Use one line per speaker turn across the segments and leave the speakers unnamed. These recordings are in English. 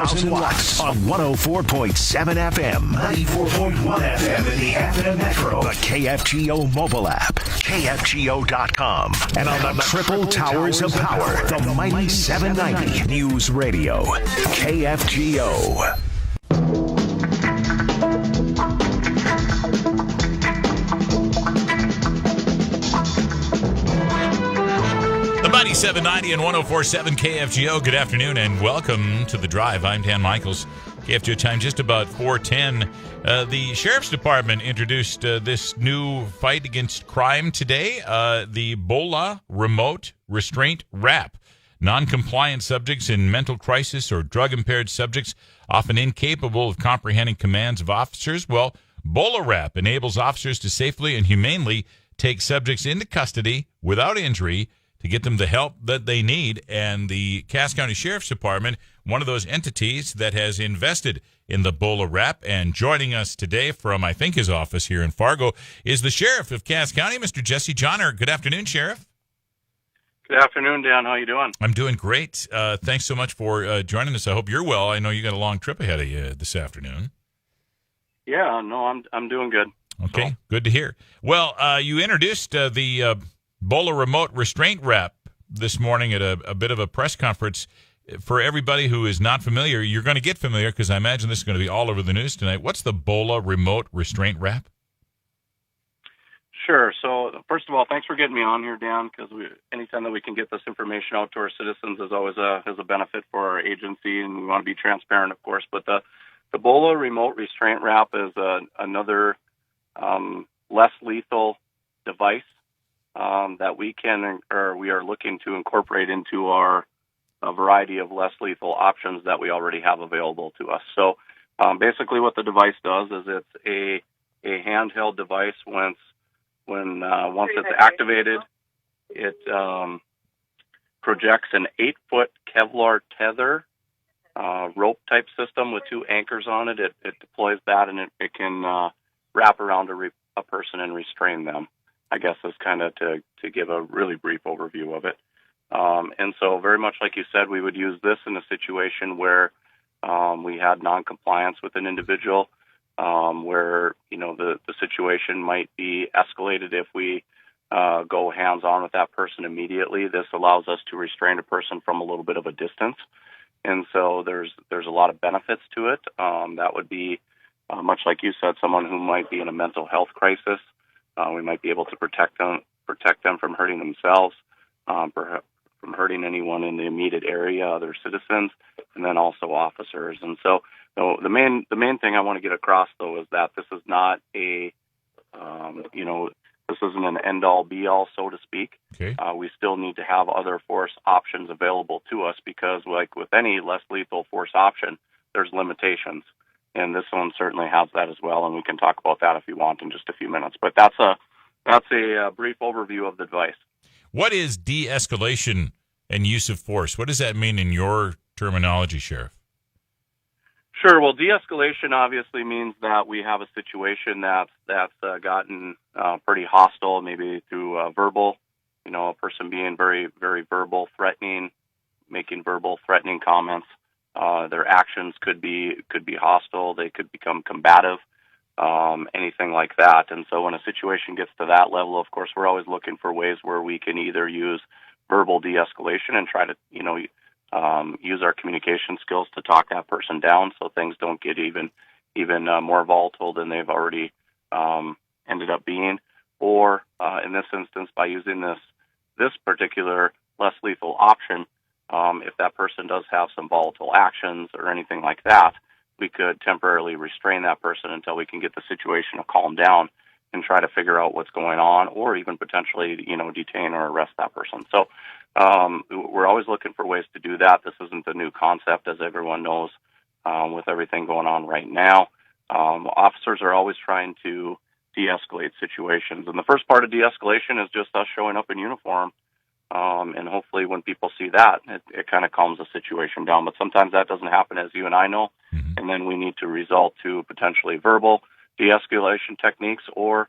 10,000 watts on 104.7 FM, 94.1 FM in the FM Metro, the KFGO mobile app, KFGO.com, and on the triple towers of power, the mighty 790 News Radio, KFGO.
The mighty 790 and 104.7 KFGO. Good afternoon and welcome to The Drive. I'm Dan Michaels. KFGO time just about 4:10. The Sheriff's Department introduced this new fight against crime today, the Bola Remote Restraint Wrap. Non-compliant subjects in mental crisis or drug-impaired subjects, often incapable of comprehending commands of officers. Well, Bola Wrap enables officers to safely and humanely take subjects into custody without injury to get them the help that they need. And the Cass County Sheriff's Department, one of those entities that has invested in the Bola Wrap. And joining us today from, I think, his office here in Fargo is the Sheriff of Cass County, Mr. Jesse Jahner. Good afternoon, Sheriff.
Good afternoon, Dan. How you doing?
I'm doing great. Thanks so much for joining us. I hope you're well. I know you got a long trip ahead of you this afternoon.
Yeah, no, I'm doing good.
Okay,
so.
Good to hear. Well, you introduced the Bola Remote Restraint Wrap this morning at a bit of a press conference. For everybody who is not familiar, you're going to get familiar because I imagine this is going to be all over the news tonight. What's the Bola Remote Restraint Wrap?
Sure. So, first of all, thanks for getting me on here, Dan, because anytime that we can get this information out to our citizens is always a benefit for our agency, and we want to be transparent, of course. But the Bola Remote Restraint Wrap is another less lethal device that we are looking to incorporate into a variety of less lethal options that we already have available to us. So basically what the device does is it's a handheld device. Once it's activated, it projects an 8-foot Kevlar tether rope type system with 2 anchors on it. It deploys that, and it can wrap around a person and restrain them. I guess is kind of to give a really brief overview of it. And so very much like you said, we would use this in a situation where we had noncompliance with an individual, where, the situation might be escalated if we go hands-on with that person immediately. This allows us to restrain a person from a little bit of a distance. And so there's a lot of benefits to it. That would be, much like you said, someone who might be in a mental health crisis. We might be able to protect them from hurting themselves, from hurting anyone in the immediate area, other citizens, and then also officers. And so the main thing I want to get across, though, is that this is not this isn't an end-all, be-all, so to speak.
Okay.
We still need to have other force options available to us because, like with any less lethal force option, there's limitations. And this one certainly has that as well, and we can talk about that if you want in just a few minutes. But that's a brief overview of the device.
What is de-escalation and use of force? What does that mean in your terminology, Sheriff?
Sure. Well, de-escalation obviously means that we have a situation that's gotten pretty hostile, maybe through verbal, a person being very, very verbal, threatening, making verbal, threatening comments. Their actions could be hostile. They could become combative, anything like that. And so when a situation gets to that level, of course, we're always looking for ways where we can either use verbal de-escalation and try to, use our communication skills to talk that person down so things don't get even more volatile than they've already ended up being. Or in this instance, by using this particular less lethal option, if that person does have some volatile actions or anything like that, we could temporarily restrain that person until we can get the situation to calm down and try to figure out what's going on, or even potentially, detain or arrest that person. So we're always looking for ways to do that. This isn't a new concept, as everyone knows, with everything going on right now. Officers are always trying to de-escalate situations. And the first part of de-escalation is just us showing up in uniform. And hopefully when people see that, it kind of calms the situation down. But sometimes that doesn't happen, as you and I know. Mm-hmm. And then we need to resort to potentially verbal de-escalation techniques or,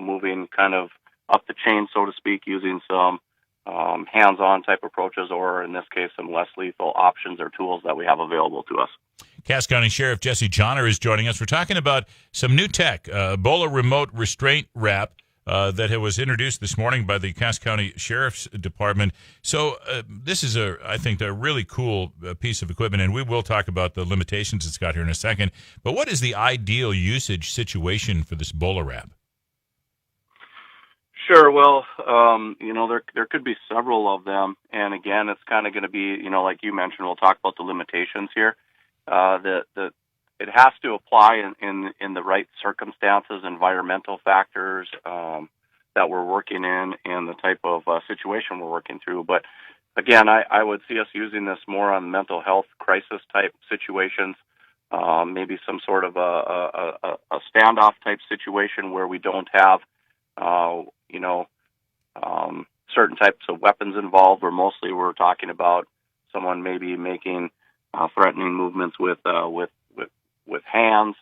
moving kind of up the chain, so to speak, using some hands-on type approaches, or in this case, some less lethal options or tools that we have available to us.
Cass County Sheriff Jesse Jahner is joining us. We're talking about some new tech, Bola Remote Restraint Wrap, that was introduced this morning by the Cass County Sheriff's Department. So this is, I think, a really cool piece of equipment, and we will talk about the limitations it's got here in a second. But what is the ideal usage situation for this Bola Wrap?
Sure. Well, there could be several of them, and again, it's kind of going to be, like you mentioned, we'll talk about the limitations here. It has to apply in the right circumstances, environmental factors that we're working in, and the type of situation we're working through. But again, I would see us using this more on mental health crisis type situations, maybe some sort of a standoff type situation where we don't have certain types of weapons involved, or mostly we're talking about someone maybe making threatening movements with hands,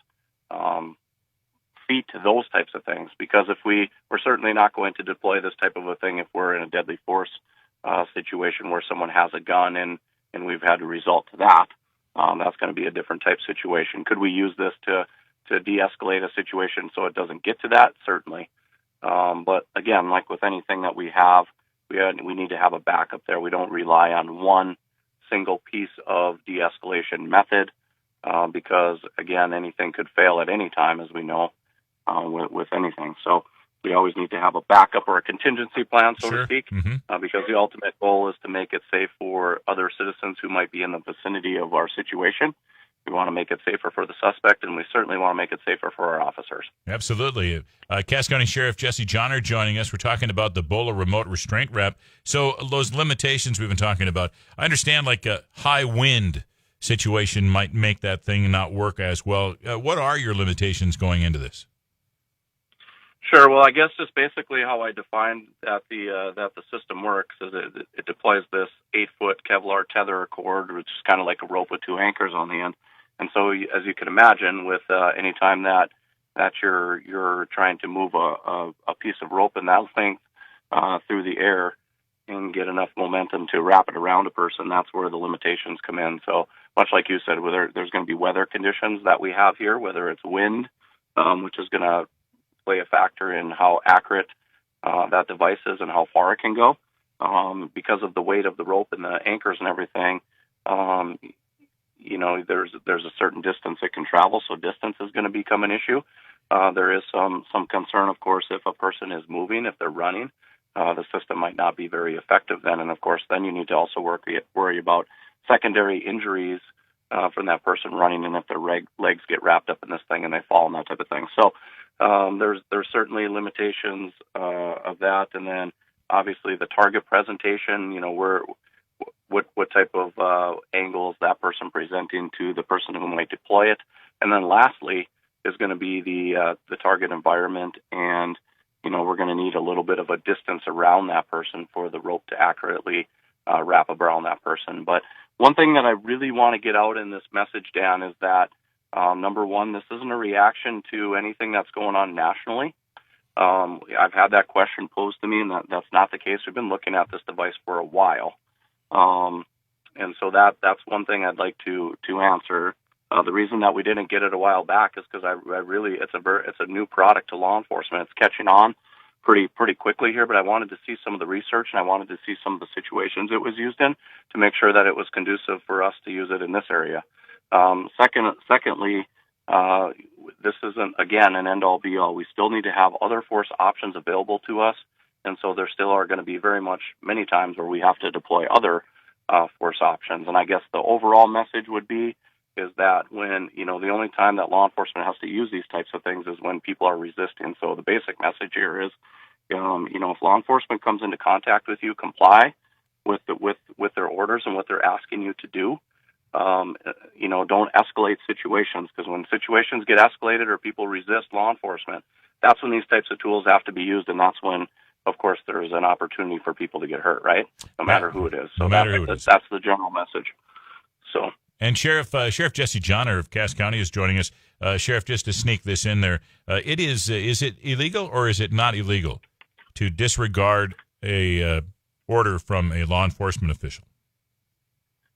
feet, those types of things. Because if we're certainly not going to deploy this type of a thing if we're in a deadly force situation where someone has a gun and we've had to resort to that. That's going to be a different type situation. Could we use this to de-escalate a situation so it doesn't get to that? Certainly. But again, like with anything that we have, we need to have a backup there. We don't rely on one single piece of de-escalation method because, again, anything could fail at any time, as we know, with anything. So we always need to have a backup or a contingency plan, so to speak, because the ultimate goal is to make it safe for other citizens who might be in the vicinity of our situation. We want to make it safer for the suspect, and we certainly want to make it safer for our officers. Absolutely.
Cass County Sheriff Jesse Jahner joining us. We're talking about the Bola Remote Restraint Wrap. So those limitations we've been talking about, I understand like a high wind situation might make that thing not work as well. What are your limitations going into this?
Sure. Well, I guess just basically how I defined that the system works is it deploys this 8-foot Kevlar tether cord, which is kind of like a rope with two anchors on the end. And so, as you can imagine, with any time that you're trying to move a piece of rope in that length through the air and get enough momentum to wrap it around a person, that's where the limitations come in. So, much like you said, there's going to be weather conditions that we have here, whether it's wind, which is going to play a factor in how accurate that device is and how far it can go, because of the weight of the rope and the anchors and everything. There's a certain distance it can travel, so distance is going to become an issue. There is some concern, of course, if a person is moving, if they're running, the system might not be very effective then. And, of course, then you need to also worry about secondary injuries from that person running, and if their legs get wrapped up in this thing and they fall and that type of thing. So there's certainly limitations of that. And then, obviously, the target presentation, what type of angles that person presenting to the person who might deploy it. And then lastly is going to be the target environment, and we're going to need a little bit of a distance around that person for the rope to accurately wrap around that person. But one thing that I really want to get out in this message, Dan, is that number one, this isn't a reaction to anything that's going on nationally. I've had that question posed to me, and that's not the case. We've been looking at this device for a while. And so that's one thing I'd like to answer. The reason that we didn't get it a while back is because it's a new product to law enforcement. It's catching on pretty quickly here, but I wanted to see some of the research, and I wanted to see some of the situations it was used in to make sure that it was conducive for us to use it in this area. Secondly, this isn't, again, an end-all, be-all. We still need to have other force options available to us, and so there still are going to be many times where we have to deploy other force options. And I guess the overall message would be is that when, the only time that law enforcement has to use these types of things is when people are resisting. So the basic message here is, if law enforcement comes into contact with you, comply with their orders and what they're asking you to do. Don't escalate situations, because when situations get escalated or people resist law enforcement, that's when these types of tools have to be used, and that's when, of course, there's an opportunity for people to get hurt, right? No matter who it is. So that's the general message. So.
And Sheriff Jesse Jahner of Cass County is joining us. Sheriff, just to sneak this in there, is it illegal or is it not illegal to disregard a order from a law enforcement official?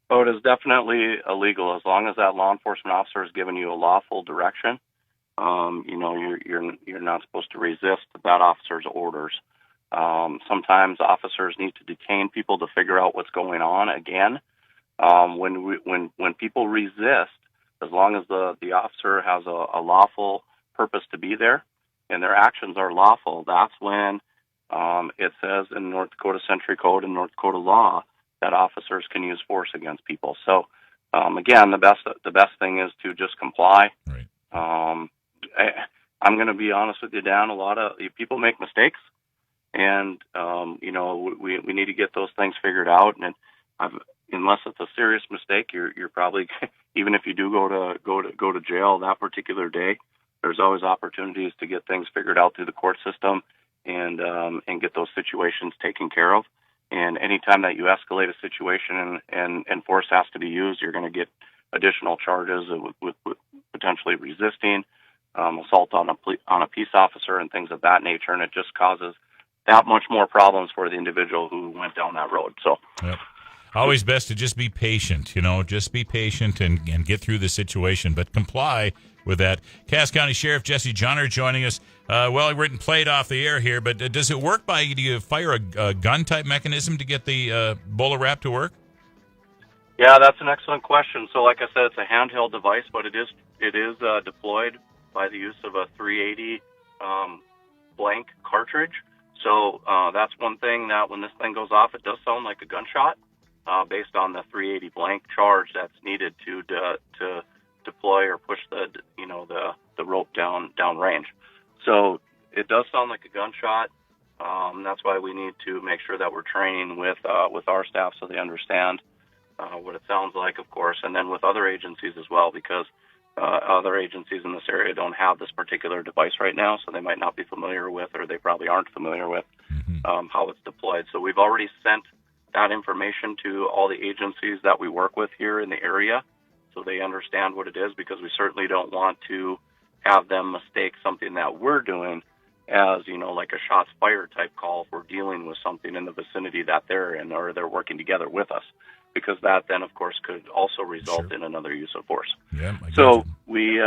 Oh, it is definitely illegal as long as that law enforcement officer has given you a lawful direction. You're not supposed to resist that officer's orders. Sometimes officers need to detain people to figure out what's going on. Again, when people resist, as long as the officer has a lawful purpose to be there and their actions are lawful, that's when it says in North Dakota Century Code and North Dakota law that officers can use force against people. So, again, the best thing is to just comply.
Right.
I'm going to be honest with you, Dan. A lot of people make mistakes, and we need to get those things figured out. And unless it's a serious mistake, you're probably, even if you do go to jail that particular day, there's always opportunities to get things figured out through the court system and get those situations taken care of. And anytime that you escalate a situation and force has to be used, you're going to get additional charges with potentially resisting, assault on a peace officer, and things of that nature. And it just causes that much more problems for the individual who went down that road. So,
yep. Always best to just be patient. Just be patient and get through the situation, but comply with that. Cass County Sheriff Jesse Jahner joining us. We're getting played off the air here, but does it work do you fire a gun-type mechanism to get the Bola Wrap to work?
Yeah, that's an excellent question. So like I said, it's a handheld device, but it is deployed by the use of a 380 blank cartridge. So that's one thing that when this thing goes off, it does sound like a gunshot based on the 380 blank charge that's needed to deploy or push the rope down range. So it does sound like a gunshot. That's why we need to make sure that we're training with our staff so they understand what it sounds like, of course, and then with other agencies as well, because other agencies in this area don't have this particular device right now, so they might not be familiar with, or they probably aren't familiar with how it's deployed. So we've already sent that information to all the agencies that we work with here in the area, so they understand what it is, because we certainly don't want to have them mistake something that we're doing as, like a shots fired type call if we're dealing with something in the vicinity that they're in, or they're working together with us, because that then, of course, could also result in another use of force.
Yeah,
so we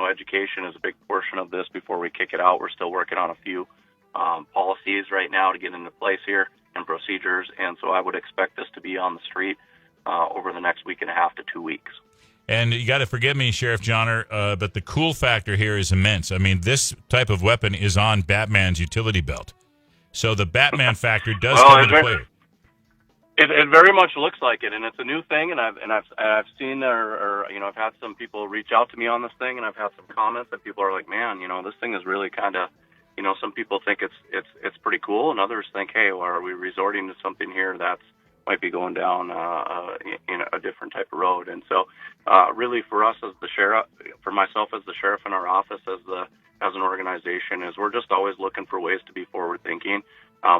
education is a big portion of this before we kick it out. We're still working on a few policies right now to get into place here and procedures, and so I would expect this to be on the street over the next week and a half to 2 weeks.
And you got to forgive me, Sheriff Jahner, but the cool factor here is immense. I mean, this type of weapon is on Batman's utility belt, so the Batman factor does come into play.
It very much looks like it, and it's a new thing. And I've seen I've had some people reach out to me on this thing, and I've had some comments that people are like, man, this thing is really kind of, some people think it's pretty cool, and others think, hey, well, are we resorting to something here that's might be going down in a different type of road? And so, really, for us as the sheriff, for myself as the sheriff in our office, as an organization, is we're just always looking for ways to be forward thinking.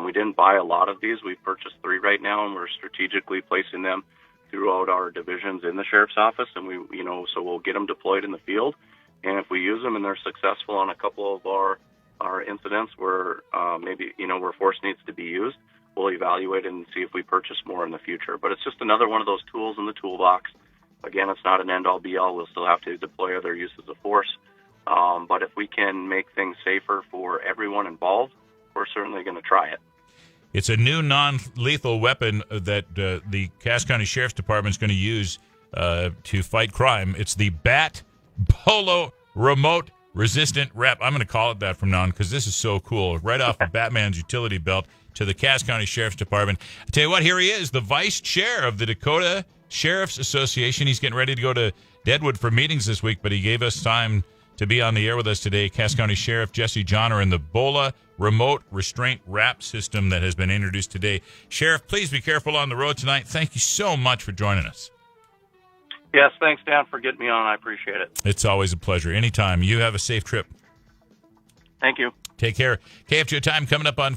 We didn't buy a lot of these. We've purchased 3 right now, and we're strategically placing them throughout our divisions in the sheriff's office. And so we'll get them deployed in the field. And if we use them and they're successful on a couple of our incidents where maybe where force needs to be used, we'll evaluate and see if we purchase more in the future. But it's just another one of those tools in the toolbox. Again, it's not an end-all, be-all. We'll still have to deploy other uses of force. But if we can make things safer for everyone involved, we're certainly going to try it.
It's a new non-lethal weapon that the Cass County Sheriff's Department is going to use to fight crime. It's the Bola Remote Resistant Wrap. I'm going to call it that from now on because this is so cool. Right off of Batman's utility belt to the Cass County Sheriff's Department. I tell you what, here he is, the vice chair of the Dakota Sheriff's Association. He's getting ready to go to Deadwood for meetings this week, but he gave us time to be on the air with us today. Cass County Sheriff Jesse Jahner and the Bola Remote Restraint Wrap system that has been introduced today. Sheriff, please be careful on the road tonight. Thank you so much for joining us.
Yes, thanks, Dan, for getting me on. I appreciate it.
It's always a pleasure. Anytime. You have a safe trip.
Thank you.
Take care. KFGO time coming up on